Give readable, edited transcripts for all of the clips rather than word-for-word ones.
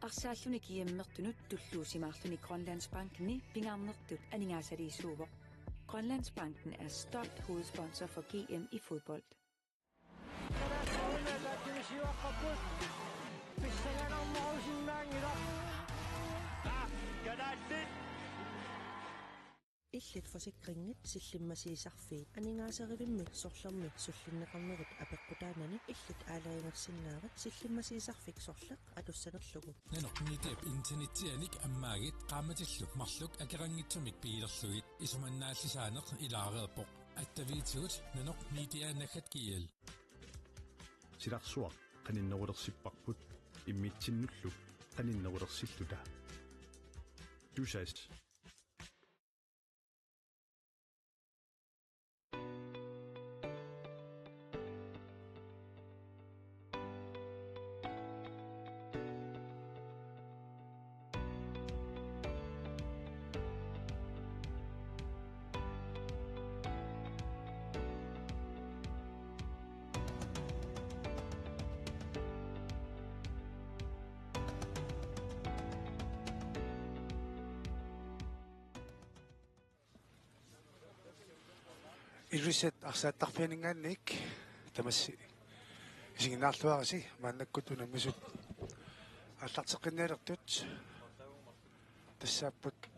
Arsaalluni kiammertunut tulluusimaarluni Grønlandsbanken pingarnertut aningaasaliisuuvoq. Grønlandsbanken er stolt hovedsponsor for GM i fodbold. Illit forsikringit sillimasiisarfiit aningaasarivimmi sorlormi sullinneqarnerit apeqqutaanani illit aaleringersinnaarat sillimasiisarfik sorleq atussanerlugu nanornitiap internetianik ammaagit qaamatillu marluk akerangitsumik piilerlugit isumannaallisaaneq ilaareerpoq attaviitigut nanor miitiaanakkat kial silarsuaq qaninnerulersipparput immitsinnullu qaninnerulersilluta tusas Iluset arsaattarpianingaannik tamassi isiginnaarluarisi maannakkut unammisut аллартеққиннаалертут тассааппут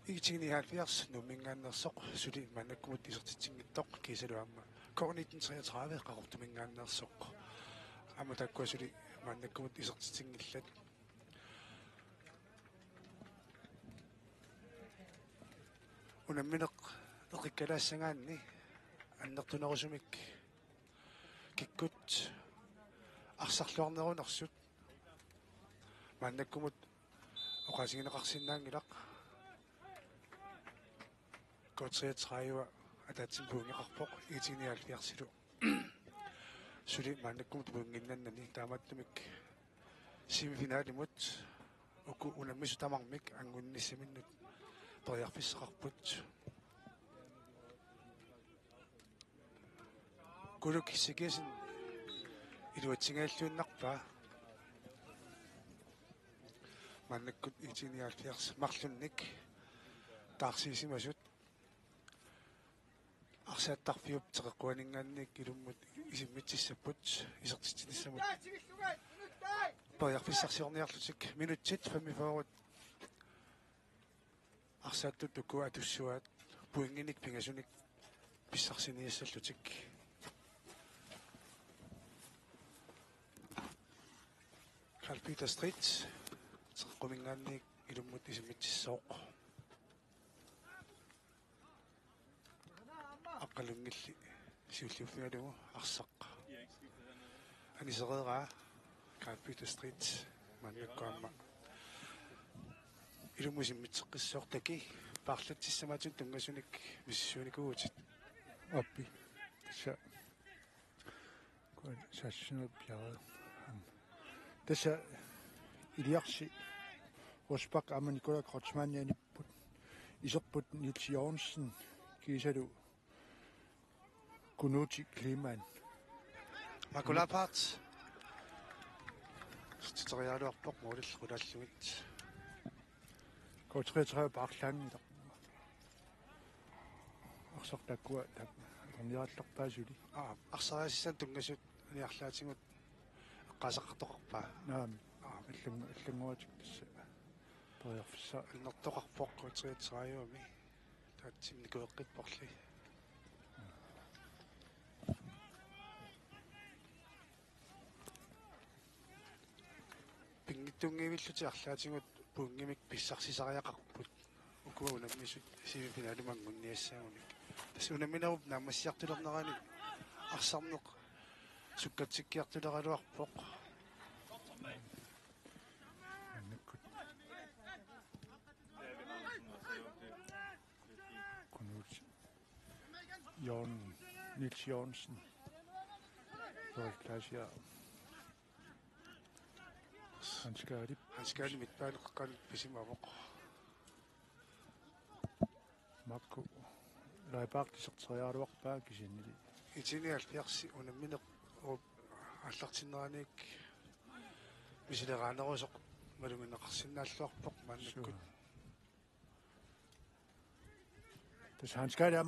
игитигниаалфиарс нуммингааннерсоқ сули мааннаккумут исертитсингиттоқ кисалуамма COVID-19 қақортумингааннерсоқ ама таккуа сули мааннаккумут исертитсингиллат унамминеқ эқиккалаассангаанни аннертунерусумик киккут арсарлуарнерунерсут мааннаккумут оқасигинеқарсиннаангилақ котсеэтраюа атаатсимпуунгеқарпоқ игитигниаалфиарсилу сули мааннаккумут пуунгиннаннани таамааттумик семифинаалимут уку унаммису тамармик ангунниссаминнут ториарфиссеқарпут кулук сигесин илуатсингааллуиннарпаа маннаккут итиниаалфиарс марлунник таарсиисимасут арсааттарфиуп теққуанингаанник илуммут исиммитсиссаппут исертитсиниссамут ториарфиссарсиорниарлутик минутсит 45 арсааттут тукуа туссуаат пуингиник пингасуник писсарсиниассаллутик Carl Peter Street теққумингаанник илуммут исиммитсисооқ аққалунгилли сиуллиуффигалугу арсақ анисереераа Carl Peter Street маннаккуамма илуммусиммитсеққиссоор таки паарлатсиссамаатун тунгасуник миссууникуугутит оппи тасса кон сассунер пиара тасса илиарси Rosbach amman Nicola Kreutzmann-Janiput isерput Nils Jørgensen kiisalu Kunuti Kliman Makulapart stitorialuarpoq muulillulalluit Koutreetræ Barklangi арсартаккуа орниаралларпаасули арсараасиссан тунгасут аниарлаатингут эққасаққартоқарпаа наами аллангуатик тасса ториарфисса алнертоқарпоқ кутриатсааюми таатсимникуэққиппорли пингиттунгивиллути арлаатингут пунгимик писсарсисариақарпут укуа унаммисут симифиналумангунниассаагуник тас унамминеруп наамассиартулернерани арсарнеқ суккатсиккиартулералуарпоқ Kunuti Nils Jørgensen Klasia han skal midtbaneqqal pisimavoq makku laipaartiserteriaaluarpaa kisinnili итиниалфиарси унамминеқ аллартиннераник мисилерааnerusoq малунгинеқарсинааллуарпоқ мааннаккут Das han skal der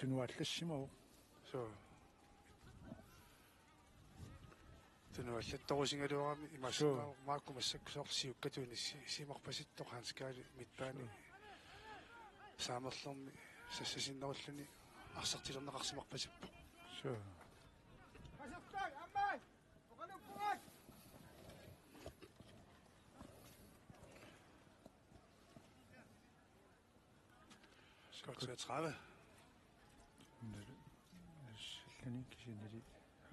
du nu атлассимау so тунуаллатторусингалуарами имассимаа мааккумассаккусоорлсиуккатуни симарпаситтоқ ханскаали митпаани саамерлэрми сассасиннеруллуни арсартилернеқарсимарпасиппо so Godt 32. Sillani kisinili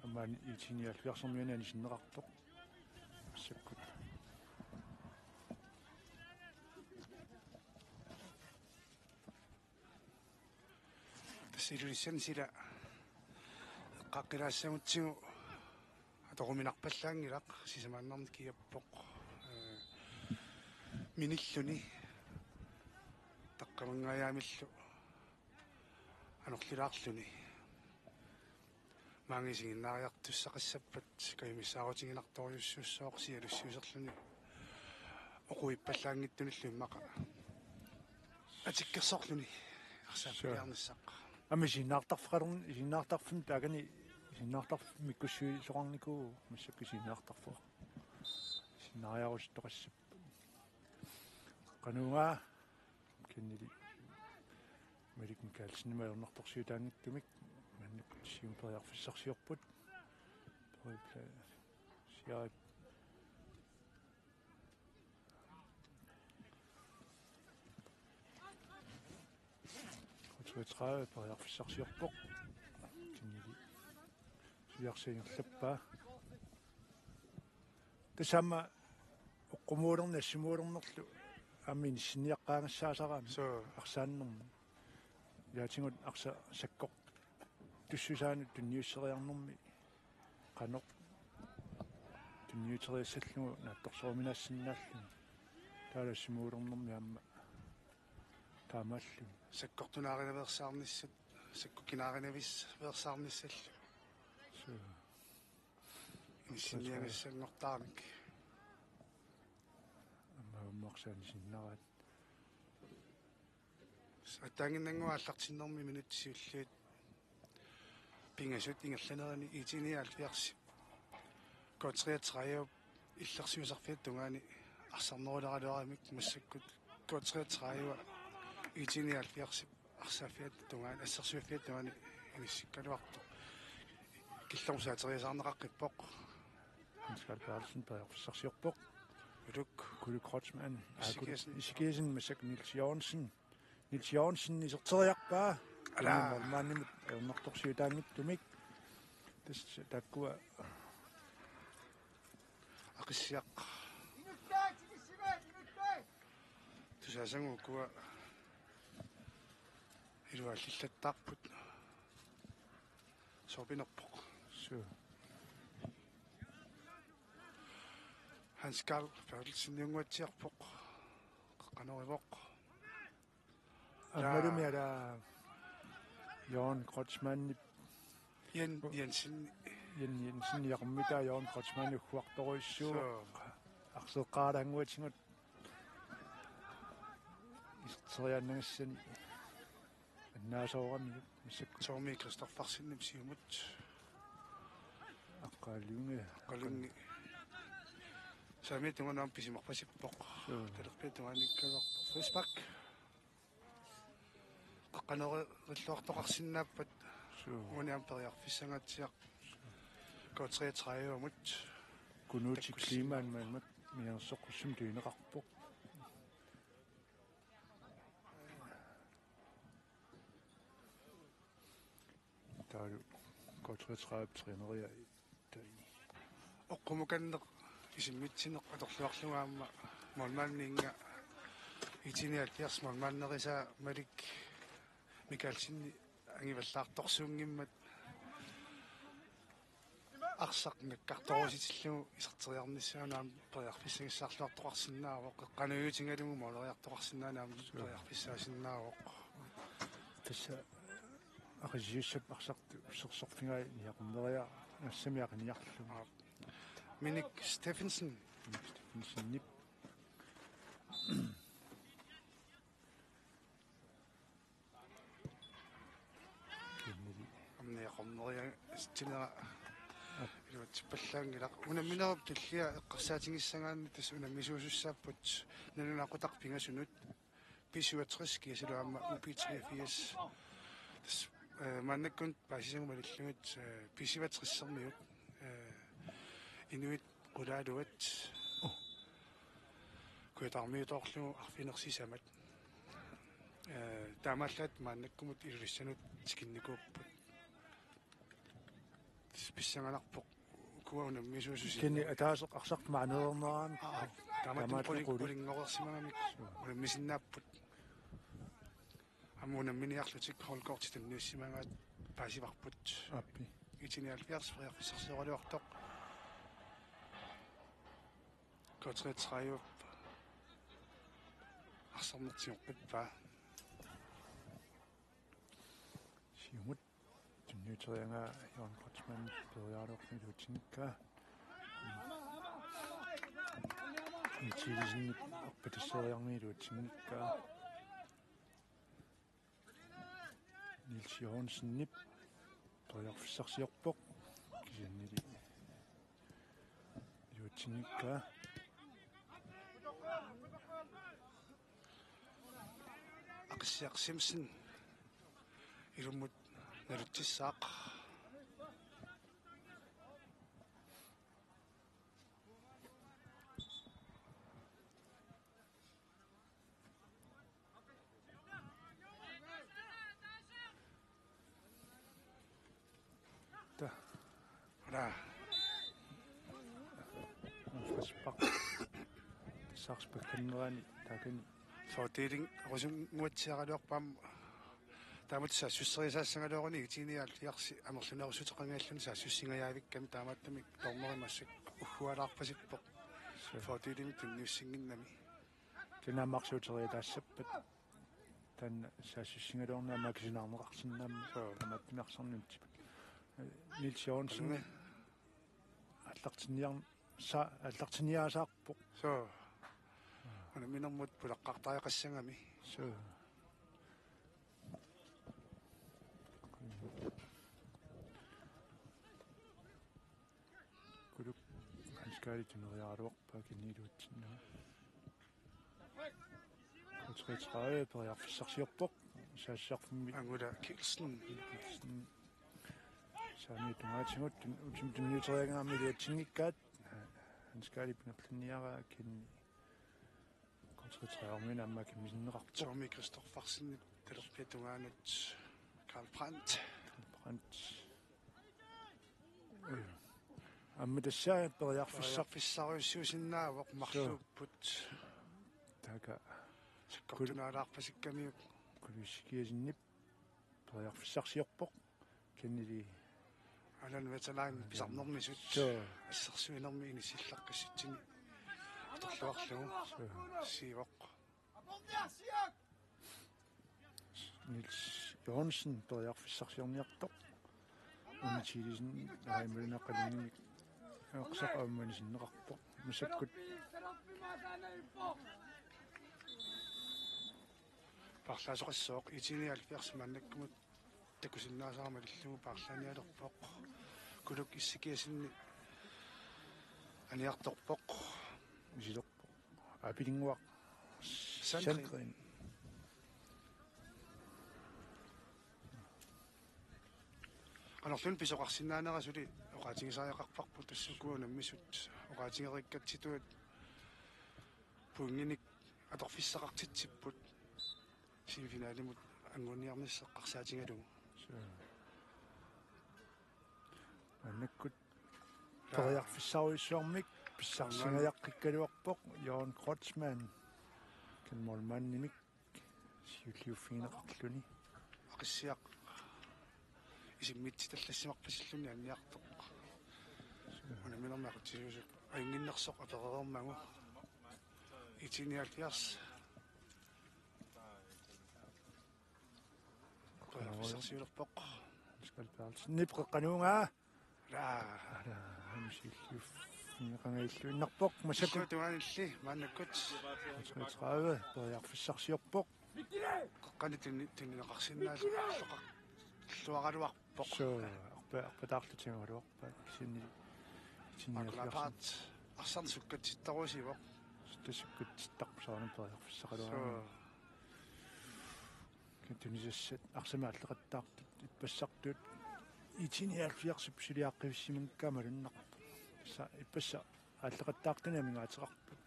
ammaani iitinialluarsormiani sinneqartoq assakkut tassilulissan sila qaqqilaassagutigu atoruminarpallaangilaq sisamaannarnit kiappoq minilluni taqqamangayaamillu anorlilaarluni maangisinginnaariartussaqassappat kayumissaarutinginartoriussuussooq sialussiuserluni oquippallaangittunillu immaqa atikkersorluni arsaappiarnissaq амисиннаартарфqalerni isиннаартарфим таакани isиннаартарф миккуссуи соқарнику массакку isиннаартарфу синнариарустоқассап кануга киннили медикин калсинмаернарторсиутаангиттумик маннаккут сиумпериарфиссарсиорпут поипла сиарит Træde på jeg forsøger siarsiingerlappa tasama oqumuulerna simuulernerlu ammin sinniaqqaangassaasaраами арсааннэрми яатингут арса саккоқ туссусаани тунниуссериарнэрми qanoq тунниутериассаллугу наатторсоорминассиннааллуни таала симуулернэрми аама таамааллу саккортунааринавеерсаарниссат саккукинааринавис версаарниссаллу инсинниагассангортаарник аммауммарсаани синнараат сатаангиннангуааллартиннэрми минутсиуллуут пингасут ингерланерани итиниаалфиарси котриатраиу иллерсиусарфиат тунгаани арсарнерулералуарамик массаккут котриатраиуа итиниаалфиарсип арсаафиат тунгаани ассерсуафиат тунгаани иниссиккалуарто киллэрмусаатериасаарнеқаққиппоқ skal Carlsen på Sarsjorpok. Uluk Kulle Krotsmann. Isikesen med Niels Jørgensen. Niels Jørgensen i sorteriakbaa. Ala manden er nok dog sygedanget dumik. Det der går akisiak. Du sagde sådan at gå det var lidt tappet. Så binder på. Så han skal færdelsen junge til på. Kan over vok. Hvad du med der Jørgen Krotsmann Jensen jeg kommer der Jørgen Krotsmann i kvarter så så qaada nguatingut isteriannagassan annaasoorami missak Tommy Kristoffersen nimsiumut aqqalunga Sami tungan pisimarpasippoq talerpit tunganikkalor Facebook qaqqanerilluartoqarsinnaappat uniam periarfissangatsiaq kotriatraiumut kunuuti klimaan maanmat miarsoqqussum tuineqarpoq taalu kotriatraap traineria tai oqqumukanneq isimmitsineq atorluarlugaamma molmaanniinga itinialliars molmaannerisa malik mikalsinni angivallaartorsuungimmat арсақ наккарторуситиллугу исертериарнissaanaam periarfissangissaarluartoqarsinnaavoq eqqanuutigalугу молериарtoqarsinnaanaam periarfissaasinnaawoq тасса ақисиуссап арсарту сорсорфигаа ниақумнериа нассамиақниарлу Minik Steffensen нип amne qomneria istinera iluat pallaangila unamminerap tallia eqqarsaatingissangaanni tas unamisuusussaappat nalunaqutaq pingasunut pisuatris kiasiluamma upiitriafias tas mannakkun paasisangumalillugut pisivatrissarmiut inuit qulaaluat kuitarmiutorlugu arfinersisamat taamaallat maannakkumut ilulissanut tikinnikuupput pissanganarpoq kuauna misuususi kinni ataaseq arsart maaneerneraan taamaat qulinngorersimagami ulammisinnaapпут аммунамминиарлутик холкорти танниуссимагаат паасиварпут аппи итиниалфиарс фриарфиссарсералуартоq котрэтсраюп арсарнертиоққиппаа сиумут тиннутерианга Johan Kreutzmann периаалуорнилуутиникка итилисин оппатиссериарнилуутиникка Nils Johansen nip периарфиссарсиорпоқ кисианнили илуутиникка ақсиарсимсин илуммут налутсисаақ ра фаспақ сарспакканнерани такани фотилинг русунгуатсиаралуарпаам таамат саассуссерисаассангалуорни итиниааллиарси амерлунерусутеқангааллуни саассуссингаявикками таамааттамик тормеримассак уггуалаарпасиппоқ фотилинг тинниуссингиннами кинааммарсуутериа таассаппат танна саассуссингалуорнаама кисинаарнеқарсинаама таамааттимиарсарним Nils Johansen аллартиниаасаарпоқ so анаминэрмут пулаққартариақассангами so кулук анскаали тунериаруарпаа кинилуутсиннаа контрэтраe периарфиссарсиорпоқ саассаарфимми ангула килсен саами тугаатингут тунниутериангаами лиатсингиккаат анскаали пинапланниараа кинни контрэтраe амма кимисиннеқарпоқ Tommy Kristoffersen талерпиатунгаанут Karl Brandt амма тассаа периарфиссарфиссаруйссуусиннаавоқ марлууппут така саккортунaalаарпасиккамиук кулуссикиасиннип периарфиссарсиорпоқ киннили алан ветеран писарнэрмисут ассерсуинэрми инисиллаққассутсини аторлуарлугу сивоқ Nils Johansen периарфиссарсиорниартоқ унитилисин аймалунаққалинник ақсақаамманисиннеқарпоқ масаккут парлаасоқассооқ итиниалфиарсиманнаккумут такусиннаасаарамалиллугу парлааниалерпоқ кулук иссикиасинни аниарторпоқ мисилерпоқ апилингуақ Sandgren анерлун писоқарсинаанерасули оqaатигисариақарпарпу тассукуунаммисут оqaатигериккатситуат пунгиник аторфиссақартитсиппут симифинаалимут ангуниарниссеққарсаатингалугу аннаккут периарфиссаруиссуармик писсарсингаяққиккалуарпоқ Johan Kreutzmann калмолманнимик сиуллиуффигинеқарлуни ақиссиақ исиммитси таллассимарпасиллуни анниартоқ унаминэрмақутсиусут аюнгиннерсоқ аперерермагу итиниалфиарс периарфиссарсиулерпоқ скалпаалс нипреққануунгаа ла хамсиллуф qangaillu innarpoq masakut tuanilli maannakut 33 periarfissarsiorpoq qaqqani tunnineqarsinnaallaqaq luaqaluarpoq so arpataarlutimaluarpa sinni aqlapaat arsarsukkatsittarusivoq тассуккутситтарпсаарна периарфиссақалуараа кентунисассат арсамааллеқаттаартут иппассартут итиниалфиарсуп сулиаққивиссиманккаамалуннарпу са иппасса ааллеқаттаартана мингаатеқарпут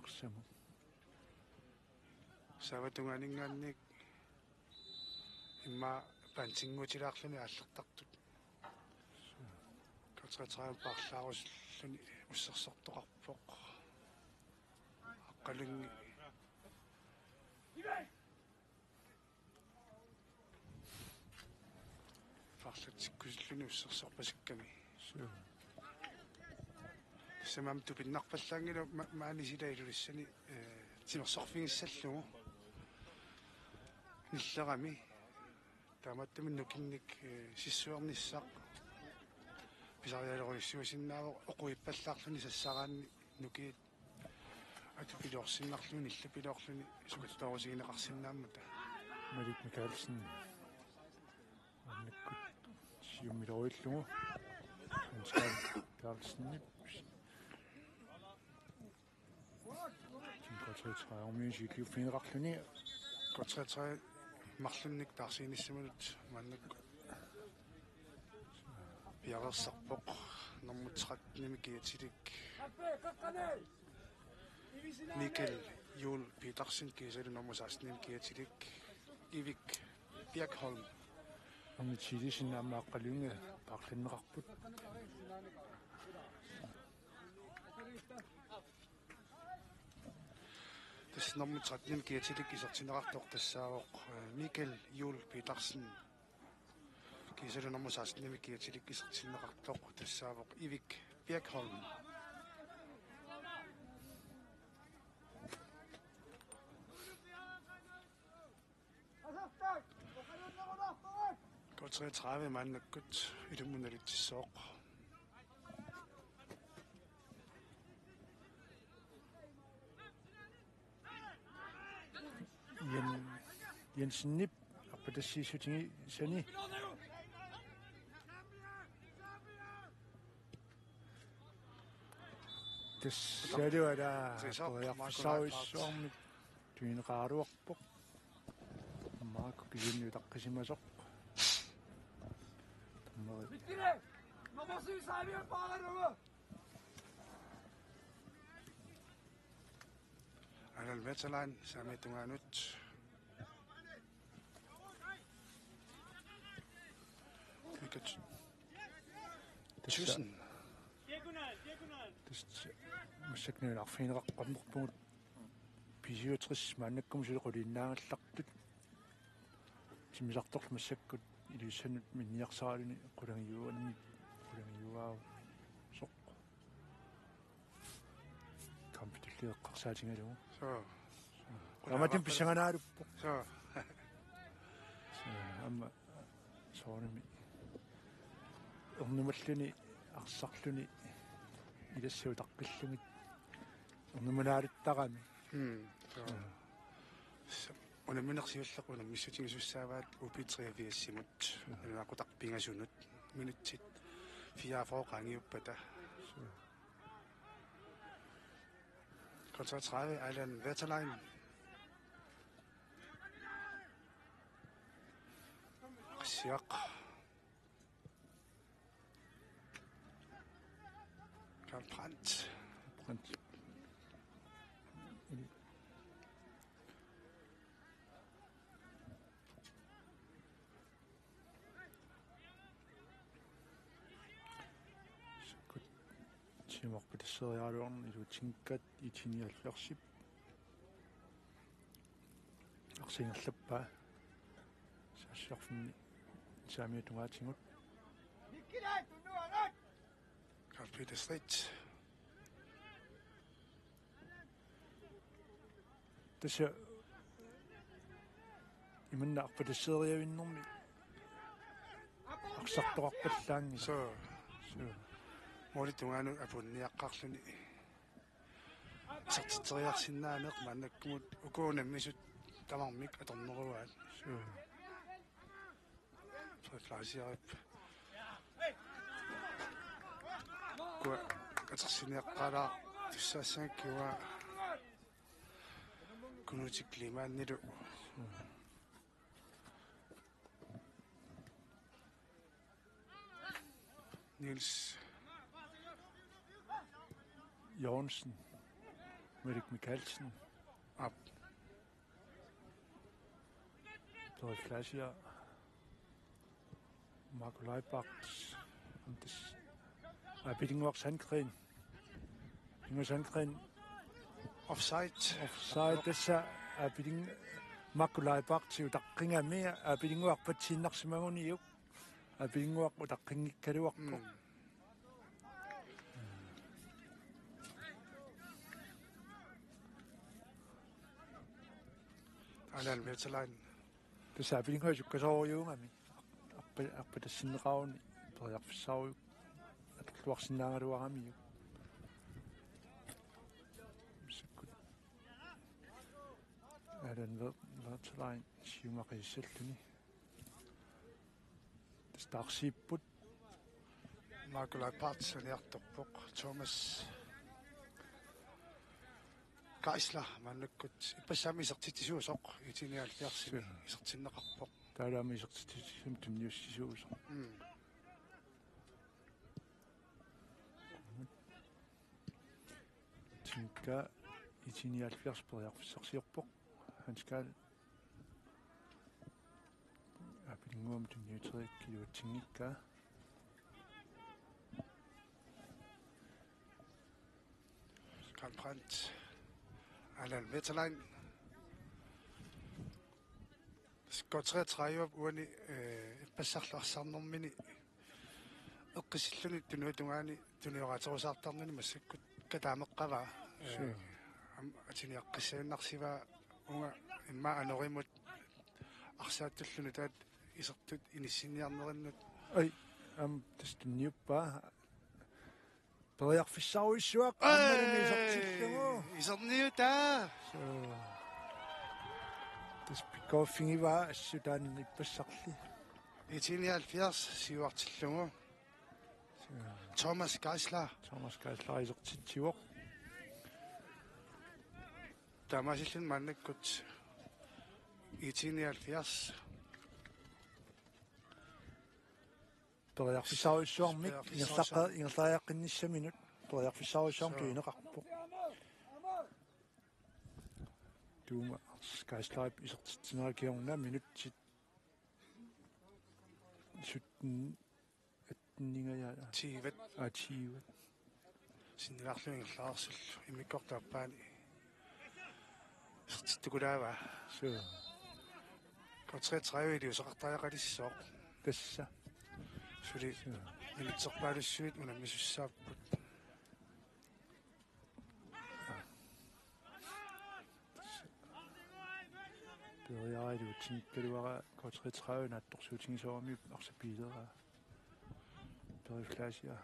арсаму саватунгаанингаанник имма пантингуутилаарлуни ааллертартут катсаатаан парлаарусуллуни уссерсортоқарпоқ аққалунги фарлатиккусиллуни уссерсорпасикками самам тупиннарпаллаангилу маанисилаилулиссани тимерсорфингиссаллугу ниллерами тааматтамин нукинник сиссуарниссақ писариалеруиссуусиннаавоо оқуиппаллаарлуни сассараанни нукиит атупилуорсиннарлуни иллапилуорлуни сукаттоорусигинеқарсинааммата малик микаэлсен аннаккут сиумилоруиллугу анскай карлсеннип тимпотретрааумиусиклиу финеқарлуни котсатраа марлунник таарсииниссаманут маннак пиарерсарпоқ нормутсеқаттними киатилик Mikkel Jul Petersen кисалу нормусаасним киатилик ивик Бjerkholm амитсилисиннаамааққалунга паарлиннеқарпут тас нормутсеқаттним киатилик исертинеқартоқ тассаавоқ Mikkel Jul Petersen кисалу нормусаасним киатилик исертинеқартоқ тассаавоқ ивик Bjerkholm Godt 33 maannakut ilummunalitissooq Jensennip аппатассиисутинги сани тассалуала периарфиссаруиссуармик туинеқааруарпоқ маак кигинну таққисимасоқ Bitkine! Babası sahibi bağlarımı! Alal Vetalan sametunganut Mikat Tusen массакнуун арфинеқаққарнерпугут писиутрис мааннаккум сулеқулиннаагаллартут тимисарторл массаккут илуссанут минниарсаалуни qulangiyuaau soq кампитиллиэққарсаатингалугу so аматим писсанганааруппо so амма сооними орнумаллуни арсарлуни илассуу таққиллугит орнуманаалуттарами so унаминерсиуллеқуна миссутингисуссааваат упитриавиассимут наақутарпинgasунут минутсит фиафооқангиуппата концентрeret Island Veterline Siak Karl Brandt симорпитассериалуарни илутингкат итиниаллерсип арсингерлаппаа саассарфни саамиатунгаатингут Karl Peter Schlitt тасса иманнаарпатассериавиннэрми арсартоқарпаллаанни so Moni tungaanu apunniaqqarluni sertiteriarsinnaaneq mannakkumut ukuunammisut tamarmik atorneruaat flaasiarip kua atersiniaqqalaa tussaassangkiua kunutiklimaannilu Niels Jørgensen, Merik Mikkelsen, Ab Dorrit Flasher, Marco Leibachs, und das Biddingwalk Sandgren. Ingo Sandgren offside, das Bidding Marco Leibachs, der Ringer mehr, Biddingwalk Patsin nach Simoni, Biddingwalk oder Ring Kerouac. Allan Vetterlein. Det sagde vi ikke højt, at så jo, men på det sin ravn, på jeg så at det var sin lange, det var ham jo. Så godt. Den Vetterlein, Schumacher selv, det starter sig på. Marco Leibachs er hjertopok, Thomas Geisler, mannukkut ippassami isertitisuusoq itinialfiarsi isertinneqarpoq taalaami isertitisum tumniussisuusoq tinka itinialfiarsperiarfissarsiorpoq hanskal apinguam tumniuteriik kiluutingikka Karl Brandt Allan Vetterlein. Går 33 op uani passarlarsarnermini eqqisilluni tunuutungaani tunioraatorusartarnini massakkut kataameqqava atiniaqqissaunnarsivaa unga imma anorimut arsaattulluni taat isertut inissiniarnerinnut ai tastunniuppa periarfissauissuaq iserniuta taspikoofingiva assutaanni ippassarli itinialfiars siuartillungu Thomas Geisler isertittiuoq tamasillun mannakkut itinialfiars periarfissauissuarmik ingerlariaqqinnissaminut periarfissauissuarm tuineqarpoq tuuma Geisler isertitsinerakiorna minutsit sutten atningaya tiivat tiivat sinnilarluingerlaarsul imikkortaappaani isertittukulaava so går 33 iliuseqartariaqalissoq tassa suli minutserpaalussuit unammisussaapпут periariluutinnikkaluara K33 naattorsuutigisoormi arsapiilera periflasia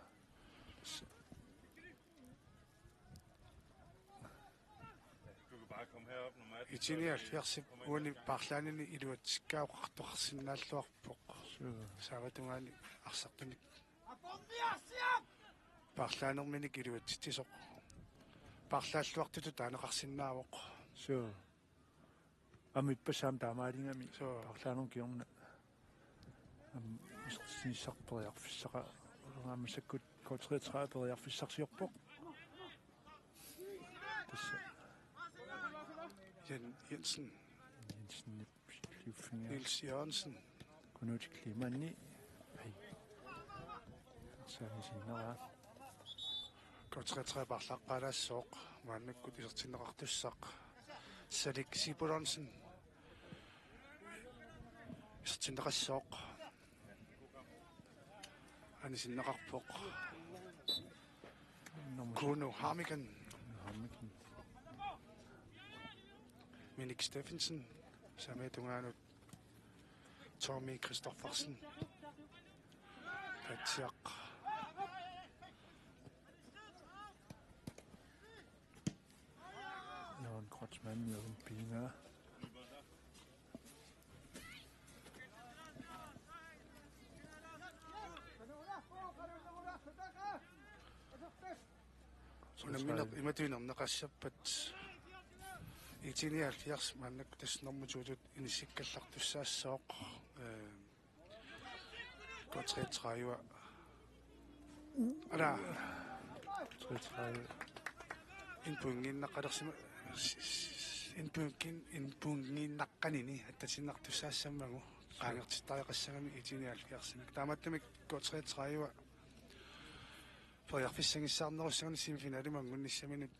itinialfiarsip uani parlaanini iluatsikkaaqartorsinnaаллуарpoq saavatунгаани арсартуник parlaanerminik iluatitisoq parlaаллуартуту таанеқарсинаавоқ so амиппасаам таамаалингами parlaanun kiorna isertissarperiarfissaqa аммасаккут K33 periarfissarsiorpoq tassa Jensen livfinga Niels Jørgensen kunutiklimanni ai saamisinneraa går 33 parlaqqalaassoq maannakkut isertinneqartussaq Salik Siburonsen isertinneqassooq anisinneqarpoq Kuno Harmigan Minik Steffensen sametungaanut Tommy Christoffersen Patsiaq Krotsmanden jo en pinge. Unamminaq imatuinerneqassappat itinialfiars mannak tasnormutuutut inissikkallartussaassooq K33 ala 33 inpunginnaqqalersima inpunginnaqqanini attasinartussaassamagu qaangertittariqassagami itinialfiarsimik taamattumik K33 Feriarfissangissаарnerussagani semifinalimangunnissaminut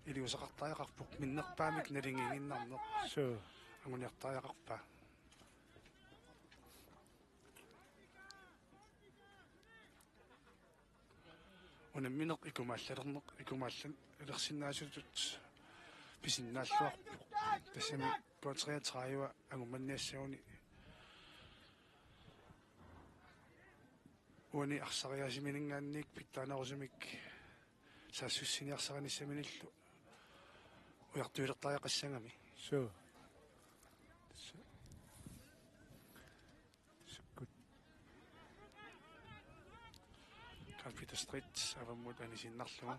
iliusaqartariaqarpuq minnerpaamik nalinginginnarneq so anguniartariaqarpa unammineq ikumaallalерneq ikumaallan ilersinnaasutut pisinnaаллуарpuq тассами K33 агуманниассагуни уни арсариасиминингаанник питтаанерусумик саассуссиниарсараниссаминиллу уяртуилертариақассагами so good Computer Street avamut anisиннарлуга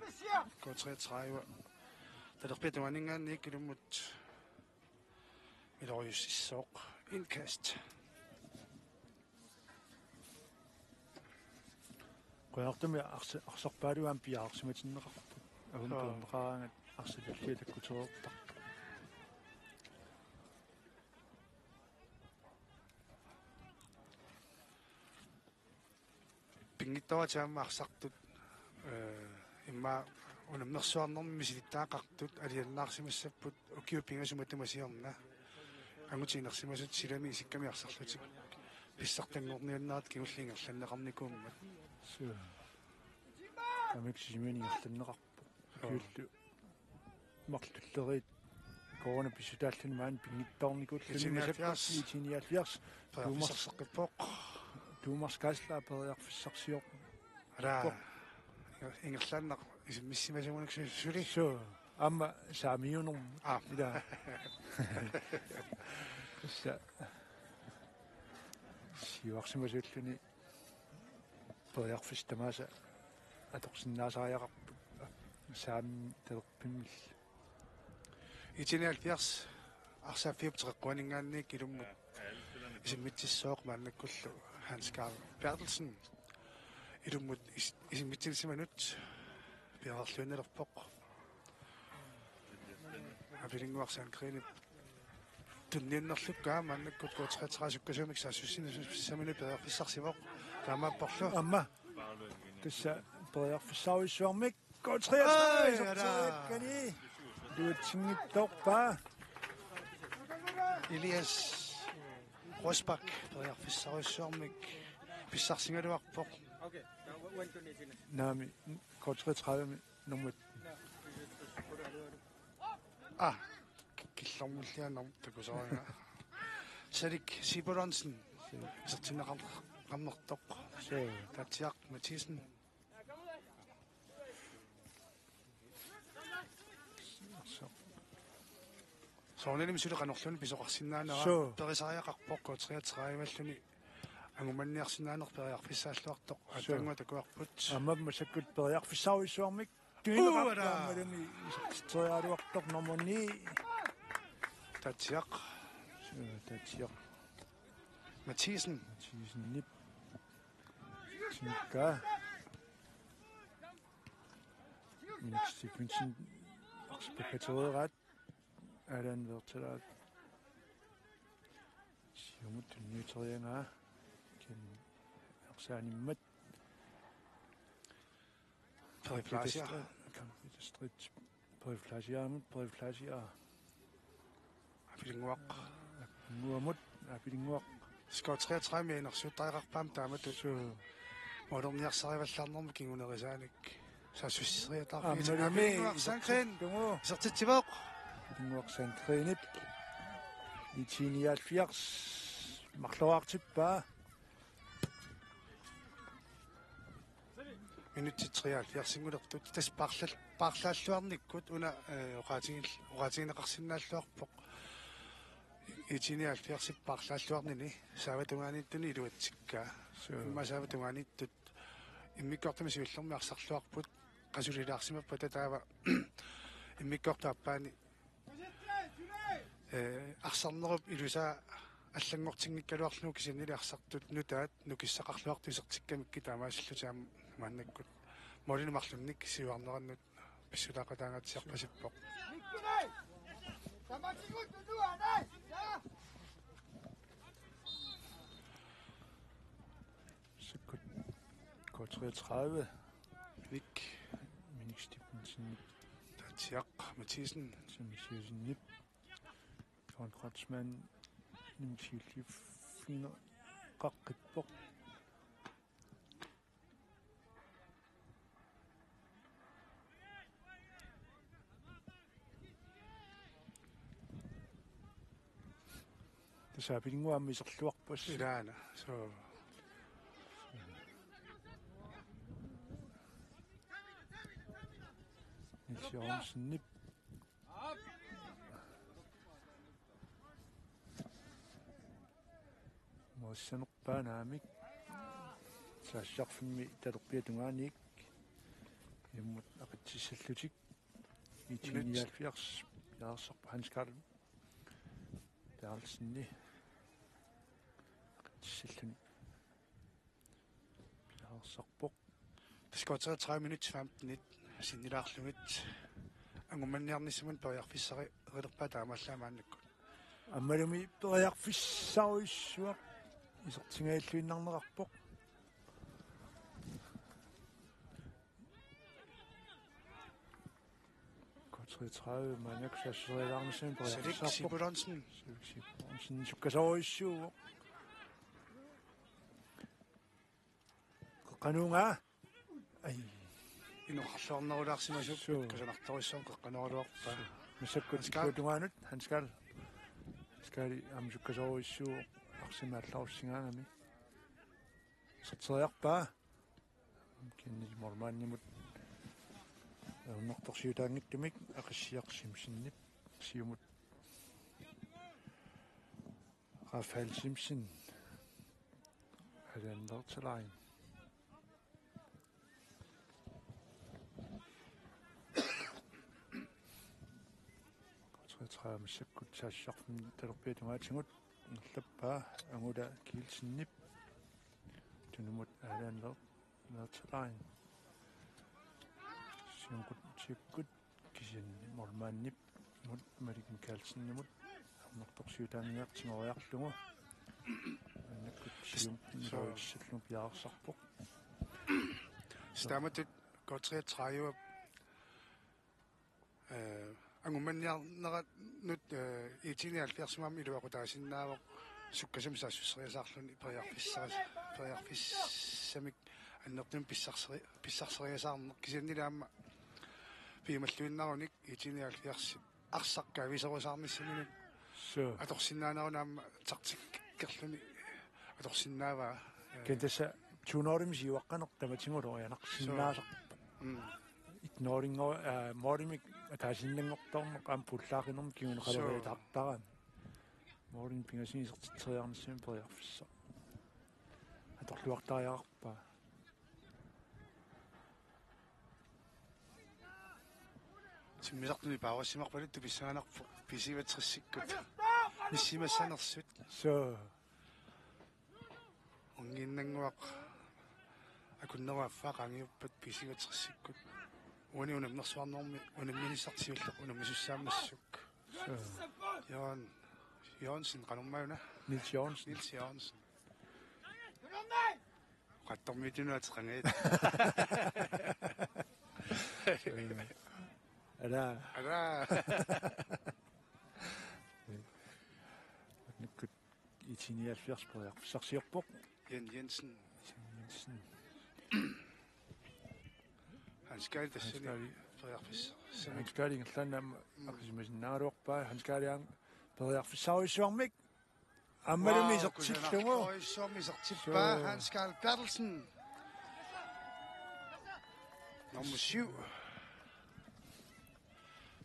K33 талерпитуанингаанник илуммут илориуссиссооқ Incast qoyartumi arsorpaaluam piaarsimatinneqarpu agumpeerneqarangat arsillallia takkutereertaq пингиттаватаама арсартут имма унамнерсуарнэрми мисилиттаақартут алианнаарсимассаппут укиуппингасуматумасиорна ангутиинерсимасут силами исикками арсарлутик писсартангорнианнаат кигуллингерланнеқарникууммат so камиксиминиерланнеқарпу киуллу марлуллерит корона писутааллани маан пингиттаарникууллани туумарсеққиппоқ туумарскааслаа периарфиссарсиоқ ара ингерлааннақ исиммиссимасугунак сули so amma saamiunum ida så сиуарсимасууллуни периарфистамааса аторсиннаасариақарпут саами талерпиммил итиниалфиарс арсааффиуптеққуанингаанник илуммут исиммитсissooq мааннаккуллу Hans Carl Bertelsen илуммут исиммитсилсиманут пиарлуиннерпоқ апилингуарсан кринип туннианнерлуккаа мааннаккут K33 саассуссинисамини пиарлиссарсивоқ таамааппорлу amma тасса периарфиссааруиссуармик K33 кани дуутсингитторпа Elias Rosbach пиарлиссааруиссуармик писсарсингалуарпоқ наами K33 nummer киллормуллианнар такусарига Sadik Siberonsen сертинеқарнертоқ татиақ Матисен соонелим сулеқанерлуни писоқарсинаанера перисариақарпоқ K33-валлуни ангуманниарсинаанер периарфиссааллуартоқ атангуа такуарпут аммамма саккут периарфиссааруиссуармик туинеқарпаамалуни стериалуартоқ номерни татиақ Mathiesen nip Tinka Stephensen ret er den ved til at sige mod den nye træninger kan også en med Periflasia Apilingwaq Muhammad Apilingwaq K33 миинерсуутариқарпаам таамату модерниарсариваллаарнэрми кигунерисааник саассуссериатаарфи санкрин сертитсивоқ Apilingwaq санкринит итиниалфиарс марлуартиппаа минутти 73 сингулертут тас парлал парлааллуарниккут уна угаатигинеқарсинааллуарпоқ итиниалфиарсип парлааллуарнини сааватунганиттуни илуатсиккаа иммасаава тунганиттут иммиккортами сиуллэрми арсарлуарпут qasулилаарсимаппа татаава иммиккортааппаани арсарнеруп илуса аллангортингиккалуарлуну кисиннили арсартут нутаат нукиссақарлуарту исертиккамикки таамаасиллутаам мааннаккут молинумарлунник сиуарнераннут писсулаақатаангатсиарпасиппоқ Sekund. Kort 33. Minikstippen Tatiak Mathisen. Som nip. Kontratsmand. Nimtilif. Finer. Qaqqitpoq. Tasapinguammi iserluarpas. Ilaana. So Jørgensen nip. Moossanerpaanaamik saassarfimmi talerpiatungaaniik immut aqitsissallutik itinialfiars yaarsorpa Hans-Karl Bertelsenni aqitsissalluni yaarsorpoq Skotser 30 minutter 15 sinnilaarlugit angummanniarnissumun periarfissari rilerpa taamallaamaannakku аммалуми периарфиссаруиссуа исертингааллуиннарнерарпоқ K33 манаксассериаарниссан периарфиссаарпоқ Sibulonsen суккасоруиссуу қанунга ай инуарлуарнерулаарсимасуп касанарториссуун қеққанерулуарпа мисаккут кутунгаанут Hans-Karl Skali amsukkasoruissuu arsimaallaussigaanami serteriarpaa kinni mormaannimut unnertorsiutaangittumik aqissiaqsimsinnip siumut Rafael Simpson alandertalain træmsakkut saassarfum talerpiatungaatsingut nerlappaa angula kiilsinnip tunumut aalaanler nertalain siungkut sikkut kisin mormaannip mut malikin kaalsinnimut arnertorsiutaangiartingoriarlugu annakkut sium niroissallum piaarsarpoq Stammatut K33 angummanniarnerat nut itinialfiarsimam iluaqutaasinnaavoq sukkasam saasseriasaarluni periarfissamik annertum pissarseriasaarneq kisannilaamma piimalluinnarunik itinialfiarsi arsaqqaaviserusaarnissamini atorsinnaanarunaamma tartikkerluni atorsinnaavaa kentassa tunorim siuaqqaneq tamatingulorianaqsinnaasaq ignoringo morimik atasinnangortorneq amppullaaqinerm kiuneqaleritartaran morin pingasiisertitriarnissim periarfissa atorluartariaqarpa simmisartuni paavassimarpalut tupissaanarpu pisivatrissikut nissimassanersut so unginnanguaq akunneraaffaa qangiuppat pisivatrissikut uni unamnersuarnermi unamminissartiulleq unammisussaamnassuk Jørgensen qanummauna Nils Jørgensen qattormitunuat ala nikkut itinialfiars periarfissarsiorpoq Jensen Hans-Karl tassani periarfissa Hans-Karl ingerlaannaamma aqisimasinnaagaluarpaa Hans-Karliaan periarfissaaruissuarmik аммалуми исертиллугу исертиппаа Hans-Karl Bertelsen номер 7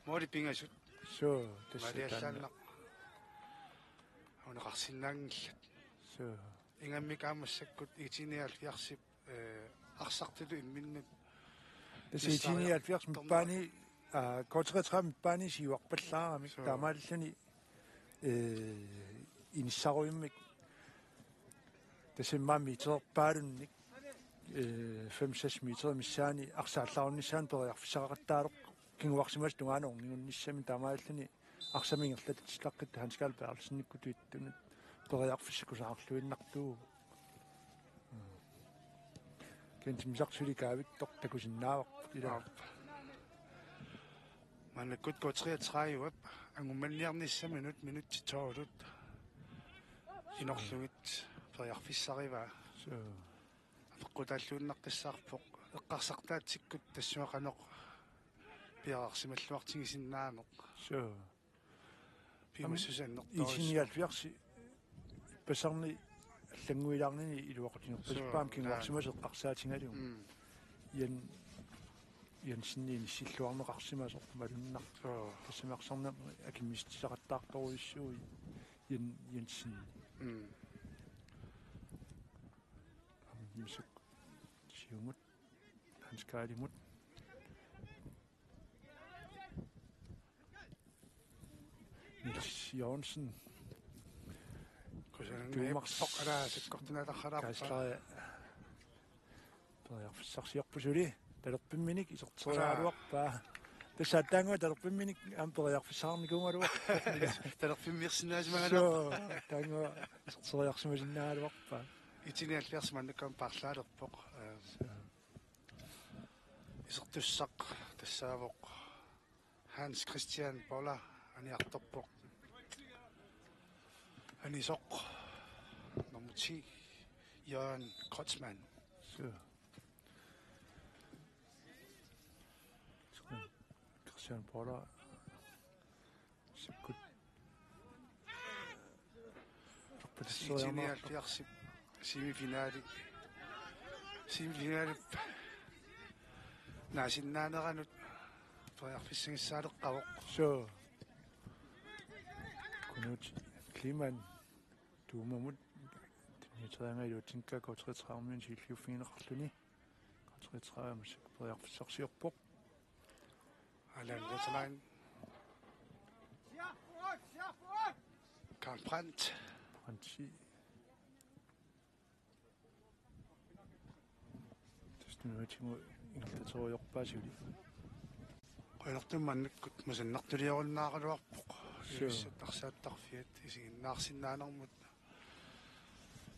Mori pingasut. So Mariallanna. Unaqarsinnaangillat. So Ingammik aamassakut itinialfiarsip arsartulu imminnut. Itinialfiars mippaani kortretram mippaani siuarpallaarami taamaallani inissaruyummik tasimmaami iterpaalunnik 5-6 meter missaani arsaallarunnissaani periarfissaqaqattaaroq kinguarsimas tungaanoorningunnissami taamaallani арсамингерлатиллаққит ханскаалпаарлсинниккутуиттунут периарфиссакусаарлуиннартуу кентимисарсуликаавиттор такусиннаавақ илаа манаккут го 33 ангумманниарниссами минут титоолут инорлугит периарфиссариваа апеққутааллууннаққиссаарпоқ эққарсартаатсиккут тассуақанеқ пиарарсималлуартигисиннаанеқ исиниалфиарси пасарни аллангуилаарнини илуақутинерпасуппаам кингуарсимас эққарсаатингалиу ян синнини силлуарнеқарсимасо малуннартоо тассамиарсарна акиммистисақаттаарторуиссууи ян син мисик сиумут ханскаалимут Niels Jørgensen. Kajslaja. Periarfissarsiarpusuli talerpimminik iserteriaaluarpaa. Tassaattaangua talerpimminik periarfissaarnikungaluar. Talerpimmirsinnaasimagalua. Taangua iserteriarsimasinnaagaluarpaa. Itinialfiarsimannukkaam parlaalerpoq. Isertussaq tassaavoq. Hans Christian Boller aniartorpoq. Anisoq. Nummer 10. Jørgen Kreutzmann. Christian Boller. Sikkut. Semifinale. Naasinnaanеранут periarfissangissaalerqavoq. So. Kunut kliman tuumamut триангайлуутинка го33 силлиуффигинеқарлуни го33 periarfissarsiorpoq Allan Wetterlein. Karl Brandt. Brandti. Тэстнуутиму ингертаториорпаасули. Qoilertummannikkut masannartuliorunnaaqaluarpoq. Тарсааттарфиат исигиннаарсиннаанермут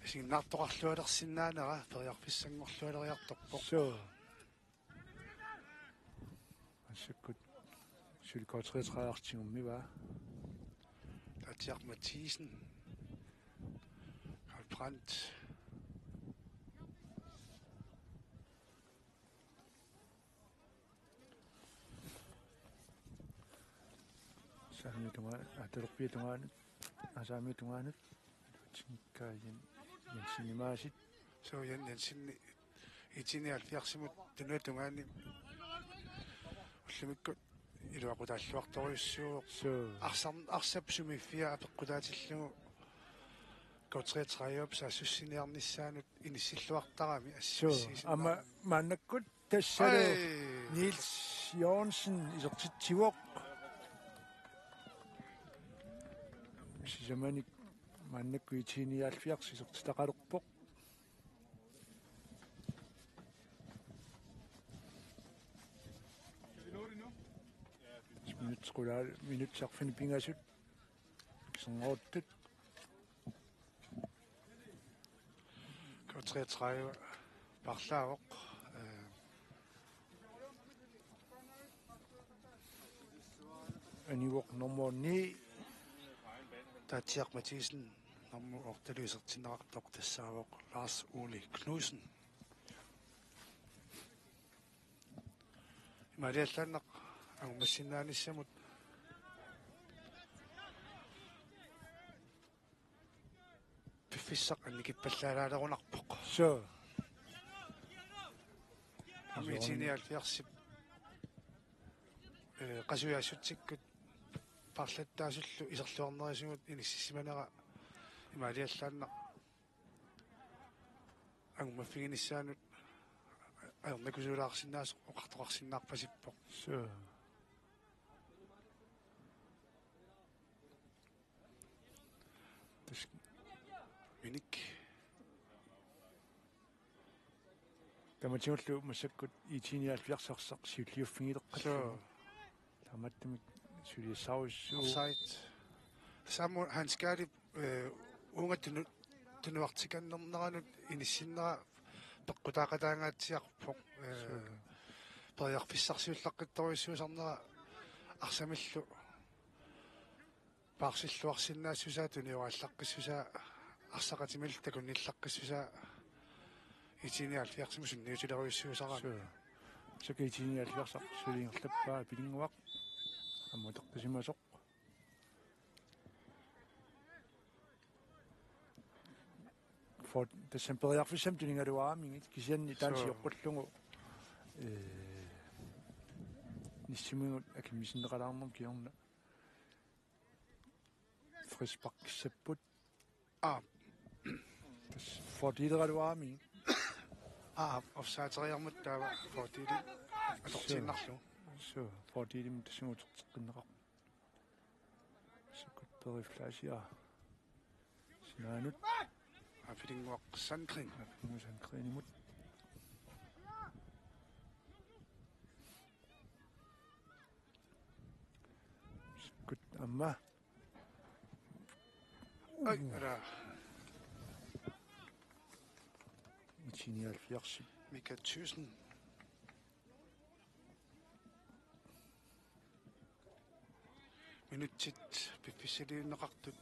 исигиннаартоқарлуалерсиннаанера периарфиссангорлуалериарторпоқ. Асаккут суликоотреатраартигуммива Tatjaq Mathisen. Karl Brandt. Sami tunga aterpi tunga asami tunga nut tinkayin yansinimasit So yansinni itinialfiarsimut tunutungaani уллумиккут илуақутааллуарториуссуу арсапсумиффиа апеққутаатиллугу го33 саассуссиниарниссаанут иниссиллуартарами ассиссис ама маннаккут тассалу Niels Jørgensen исертитсивоқ сисаманик маннакку итиниалфиарси исертитақалерпоқ minut sarfini pingasut kisangoottut go33 parlaavoq anivoq nummer 9 Tatjaq Mathisen nummer ortaluisertinnerartoq tassaavoq Lars Ole Knudsen Mariallanneq агумассинааниссамут пиффиссақ анникиппаллаалаалерунарпоқ so амитиниалфиарсип qasuyaasutsikkut parlattaasullу iserluarnerisugut inississimanera имаалиаллаанна ангмаффигинissaанут аернакусуулаарсинаасо оқартоқарсинаарпасиппоқ тэс миник таматиуллу массаккут итиниалфиарсарсақ сиуллиуффигилеққаллу таматтамик сулиссауиссуу сайт саму ханскари унгаттуну тунуартиканнернеранут иниссиннера пеққутаақатаангаатсиарпоқ периарфиссарсиуллаққитторуиссуусарнера арсамиллу паарсиллуарсиннаассусаа туниуааллаққиссусаа арсақатимал такунниллаққиссусаа итиниалфиарсиму сунниутилеруиссуусараа сакитиниаллиарсақ сулингерлаппаа пилингуақ аммутеққисимасоқ for десемпериарфиссам тунингалуарамингит кисианни таансиоққуллугу ниссимингут акимисиннеқалаарнерм киорна фриспаркиссаппут тас фордилегалуарами офсаатериармут таава фортили атортииннарлу so фордилим тассуутеққиннеқар сикут перифласиа синаанут афилингуақ санкрин санкринимут сикут амма ара итиниалфиарси Mika Thyssen минутсит пипписилииннеқартут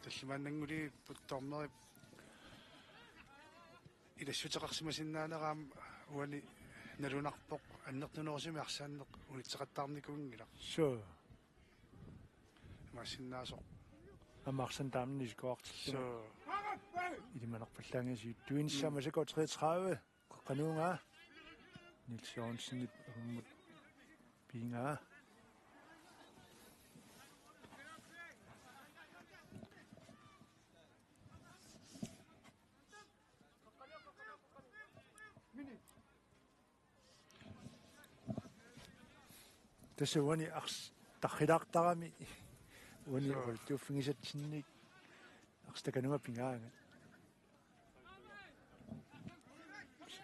таллимааннангули путторнери илассутеқарсимасиннаанераам уани налунарпоқ аннертунерусими арсааннеқ унитсеқаттаарникунгила so масиннаасоқ амарсан таамнис коартиллу so илиманерпаллаангиси туинссаамасако 33 qanunga Niels Jørgensen mot Binga tässä uani ars takhilaqtarami uani oltuuffingisatsinnik arstakanunga pingaanga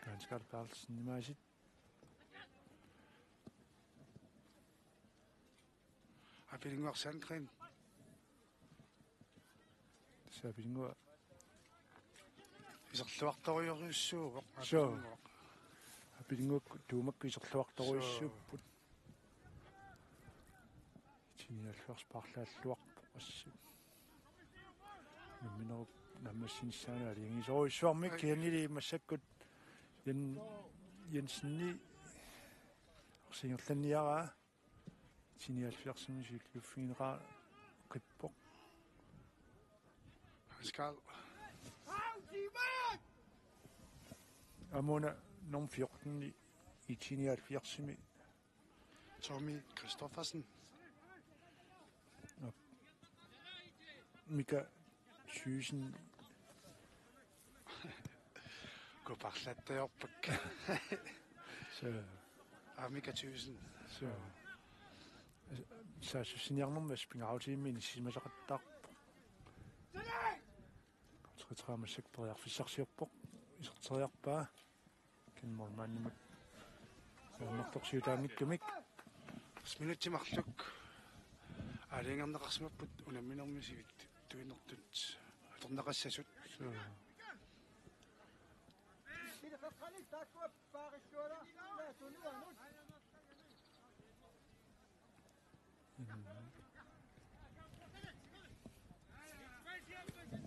Ganskar Carlsen nimaasit апилингуар санкрин сапингуа исерлуарториориуссуугоқ so апилингуак туумакку исерлуарторуиссууппут тиниалферспарлааллуарпо ассу минеруп наммассинссаана алингисоруиссуармик кианнили массаккут Jensenni orsingerlanniara tinialfiarsimu sikluffiinera qippoq skal amuna norm 14 i tinialfiarsimi Tommy Kristoffersen Mika Thyssen gå parlattayorpak so Mika Thyssen so saassinniarnermas pingautiimmi nissimasaqattaarpo tritrammassak periarfissarsiorpoq iserteriarpaa kinmormaannimut saammertorsiutaannikkumik минутсимарлук алингернеқарсимаппут унамминэрмисивит туинертут аторнеқассасут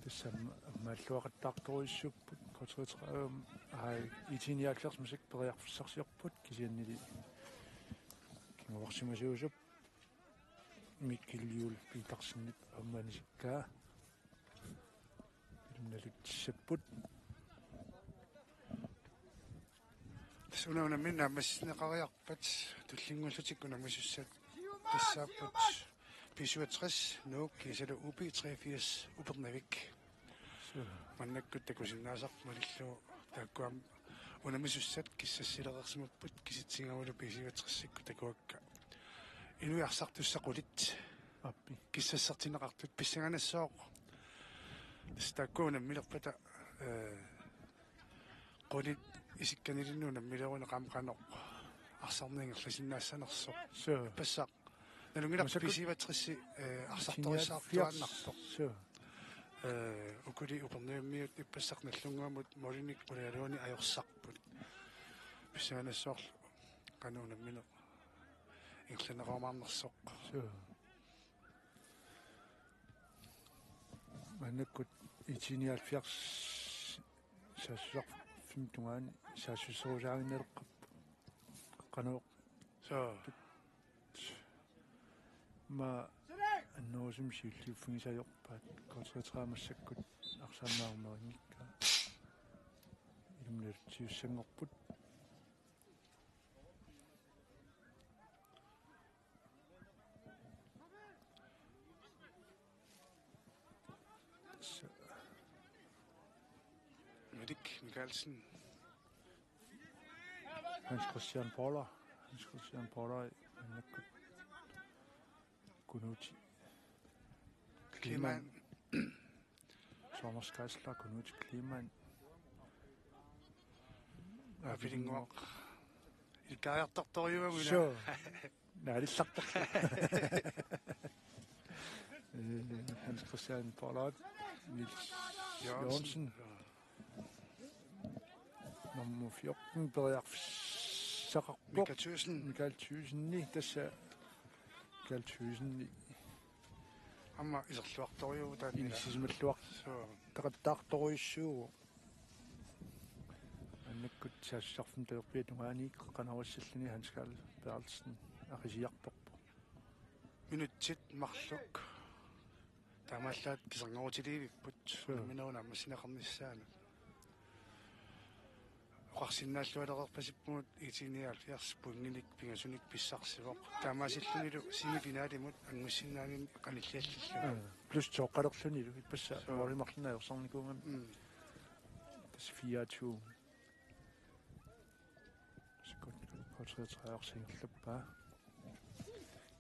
tässä malluaqattaartoruissupput kotritraum ai itiniaallersmusik periarfissarsiorput kisiannili kinguarsimasuusup mikkiljul piitarsinnip ammaanisikkaa ilnalutsapput Sunna minna massneqariarpat tullingullutikku namasussat тассааппут писуатрис нуук кисалу упи 83 упернавик маннаккут такусиннаасақ малиллуу тааккуам унамисуссат киссассилеқарсимаппут киситсингамалу писуатриссикку такуакка инуиарсартуссақулит аппи киссассартинеқартут писсаганассооқ стаккуунаммилерпата qunit исикканилиннуунаммилеруна qaamqanoq арсарнингерласиннаассанерсоқ пассақ налунгилар писиватrissi арсарториссаартуаннарпоқ укули уперниуммиут иппассақ наллунгуамут молиник улиалуани ajorсарпут писсаганассоорлу кануунаммиле ингерланераамаарнерсоқ маннаккут итиниалфиарс сассақ фимтунгаани саассусоруусаагиннелеққап канаоқ ма анноосум сиуллиуффигисаёрпаат кортретраамассаккут арсаамаармеринникка илумнер тиуссангорпут Medik Mikkelsen. Hans Christian Poller, Kunuti. Kliman. Thomas Geisler, Kunuti Kliman. Filingor. Ilkaartartoriuamuna. Så. Nej, det sagt. Hans Christian Poller, Nils Jørgensen. Nummer 14 Bjerg Sarabok. Michael Thyssen, tässä Michael Thyssen. Amma iserluartoriu taat. Inisismalluar. Taqattartoruissuu. Annakkut saassarfum talerpiatungaani qanarussallani Hanskal Bertelsen arisiartorpu. Minutsit marluk. Tamallaat kiserngorutiliivipput. Minuuna ammasinaqarnissaanu. Qarsinnaаллуалерерпасиппумут итиниалфиарс пунгиник пингасуник писсарсивоқ таамаасиллунилу семифинааlimут ангуссиннаанин qanilliallillu плюс тоққалерлунилу иппасса оримарлунаерсарникуунгам тас 24 секунд концентраарсингерлаппаа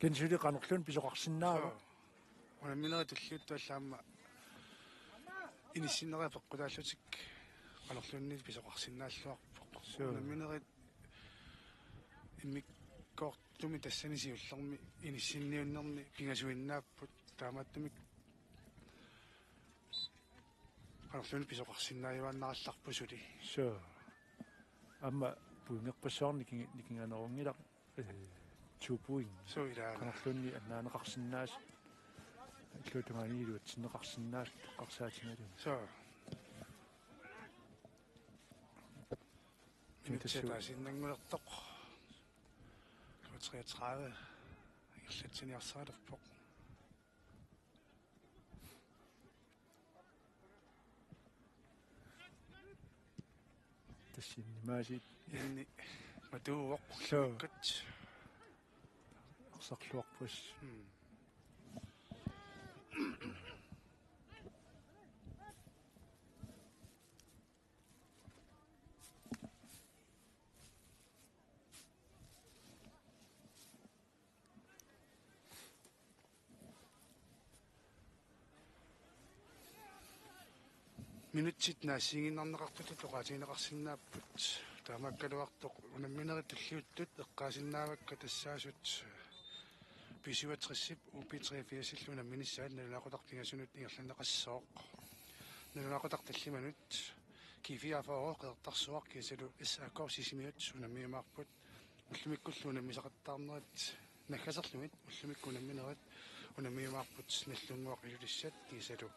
генсули qanерлун писоқарсинаава унаминера таллиуттааллаама иниссиннериапеққулааллутик qanерлunni pisoqarsinnaаллуарpoq unamminerit immikkoortumi tassanisiullermi inissinniunnerni pingasuinnaapпут таамааттумик qanерлunni pisoqarsinnaayuannarallarpusuli so amma puingerpassaarni nikinganeruнгилар tuupuing so ilaa qanерлunni annaaneqarsinnaas иллуутунгаанигилуат синнеқарсиннаас тоққарсаатингалу so Minutsetasinnangulertoq 33 illatiniarsaarlerpoq тассиннимааsit inni matuuvoq лууккат арсарлуарпус minutsit naassiinginnarneqartut toqaatiineqarsinnaapпут таамаккалуартоқ унамминерит таллиуттут эққаасиннаавакка тассаасут писуатриссип упитриафиасиллуна миниссаат налунақутарпингасунут ингерланеқассооқ налунақутарталлиманут кифиафаоо қеэртарсуар кисалу иссааккорсисимиут унаммиумаарпут уллумиккуллуна мисақаттаарнерит наггасерлумит уллумиккунамминерит унаммиумаарпут наллунгуақ илулиссат кисалу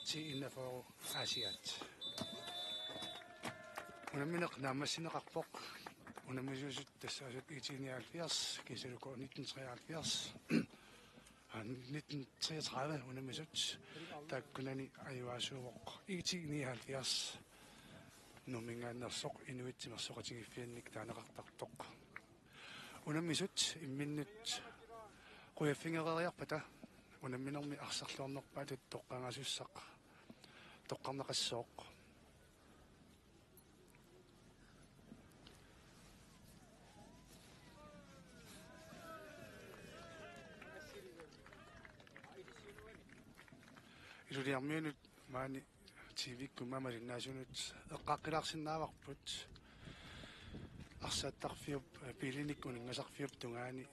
ti innafor asiat unammineq naammassinneqarpoq unammisusut tassaasut itiniaalfiars kisaluko 1973 1933 unammisut taakkunani ajuasuuvoq itiniaalfiars numingaannersoq inuitsimersoqatigiffiannik taaneqartartoq unammisut imminnut quyaffingeriarpata unamminermi arsarluarnerpaa tut toqqangasussaq toqqarnaqassooq iluliarmiunut maani TV-kumamalinaasunut eqqaaqqilaarsinnaavaqput арсааттарфиуп пилиник униннgasarfiup тунгаани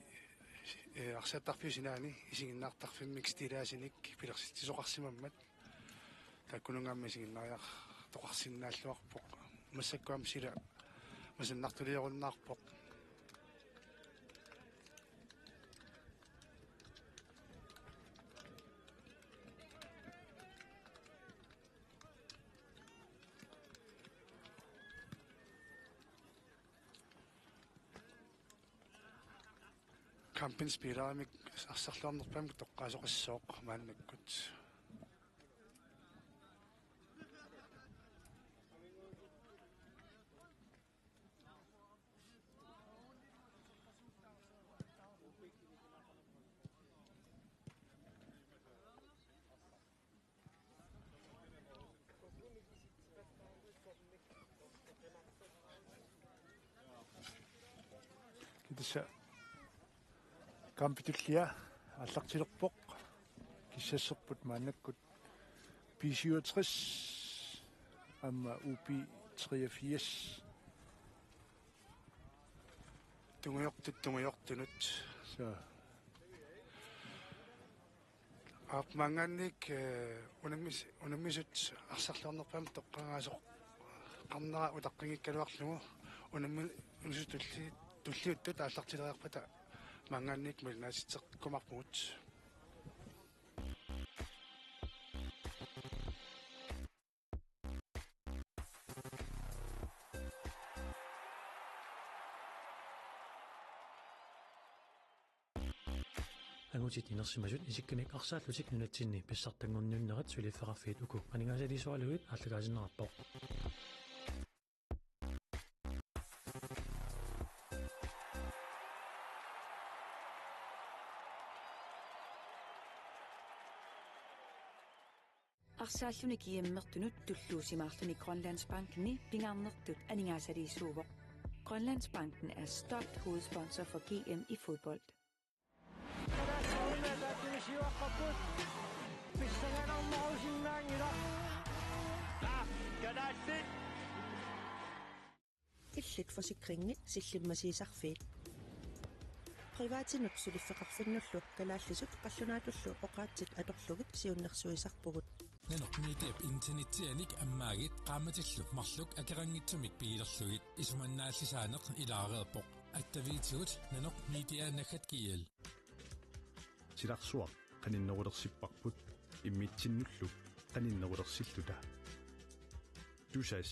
арсааттарфиусинаани исигиннаартарфиммик стилаасиник пилерситсисоқарсимаммат таккунунгаамми исигиннариар тоқарсиннааллуарпоқ массаккуам сила масаннартулиоруннаарпоқ кампин спираамик арсарлуарнерпаамик тоққаасоқассооқ мааннаккут кидса кампитуллиа аллартилерпоқ киссассерпут мааннаккут P67 амма UP83 тунгиортунут са апманганник унаммисут арсарлуарнерпаама тоққангаасоқ қарнера утаққингиккалуарлугу унамми туллиуттут ааллартилериарпата манганник милнааситсеққумарпугут ангутит инерсимасут исикканик арсааллутик нунатсинни писсартангорниуннерат сулиффеқарфиит уку анигаасалисуалуит ааллагаасиннераппоқ арсааллуни киэммертунут туллуусимаарлуни Grønlandsbanken пингарнертут анигаасалиисууво. Grønlandsbanken er stolt hovedsponsor for GM i fodbold. Illit forsikringi sillimmasisarfiit. Privaatinut suliffeqarfinnullu kalaallisut qallunaatullu oqaatsit atorlugit siunnersuisarpugut. Nanoqniitiap internettianik ammaagit qaamatillu marluk akerangitsumik piilerlugit isumannaallisaaneq ilaareerpoq attavitigut nanoq media-nakhat kiel Silarsuaq qaninnerulersipparput immitsinnullu qaninnerulersilluta tusas